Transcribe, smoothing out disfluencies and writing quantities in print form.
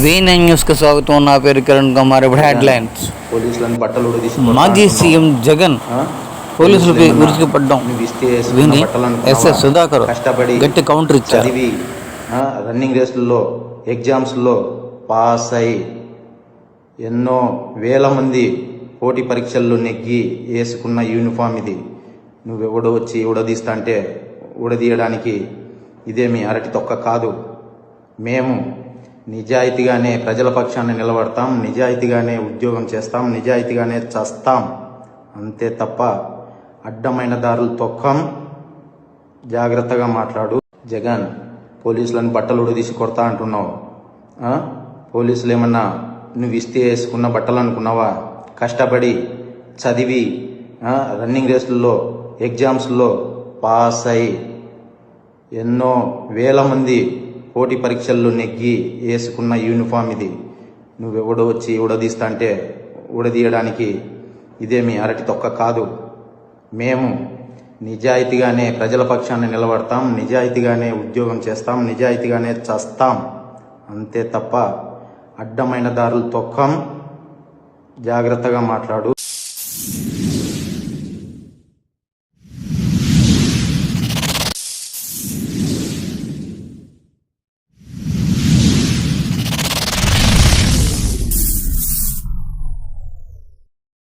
V9 news కు స్వాగతం. నా పేరు కిరణ్ కుమార్. ఇప్పుడు హెడ్లైన్స్. పోలీసులను బట్టలు మాజీ సీఎం జగన్ పోలీసులపై ఉరికిపడ్డం విని ఎస్ఎస్ సుధాకర్ గట్టి కౌంటర్ ఇచ్చారు. చదివి రన్నింగ్ రేసుల్లో ఎగ్జామ్స్లో పాస్ అయి ఎన్నో వేల మంది పోటీ పరీక్షల్లో నెగ్గి వేసుకున్న యూనిఫామ్ ఇది. నువ్వెవడో వచ్చి ఉడదీస్తా అంటే ఉడదీయడానికి ఇదేమి అరటి తొక్క కాదు. మేము నిజాయితీగానే ప్రజల పక్షాన్ని నిలబడతాం, నిజాయితీగానే ఉద్యోగం చేస్తాం, నిజాయితీగానే చస్తాం. అంతే తప్ప అడ్డమైన దారులు తొక్కం. జాగ్రత్తగా మాట్లాడు. జగన్, పోలీసులను బట్టలు ఉడదీసి కొడతా అంటున్నావు. పోలీసులు ఏమన్నా నువ్వు ఇస్తే వేసుకున్న బట్టలు అనుకున్నావా? కష్టపడి చదివి రన్నింగ్ రేసుల్లో ఎగ్జామ్స్లో పాస్ అయి ఎన్నో వేల మంది పోటీ పరీక్షల్లో నెగ్గి వేసుకున్న యూనిఫామ్ ఇది. నువ్వెవడో వచ్చి ఉడదీస్తా అంటే ఉడదీయడానికి ఇదేమి అరటి తొక్క కాదు. మేము నిజాయితీగానే ప్రజల పక్షాన్ని నిలబడతాం, నిజాయితీగానే ఉద్యోగం చేస్తాం, నిజాయితీగానే చస్తాం. అంతే తప్ప అడ్డమైన దారులు తొక్కం. జాగ్రత్తగా మాట్లాడు.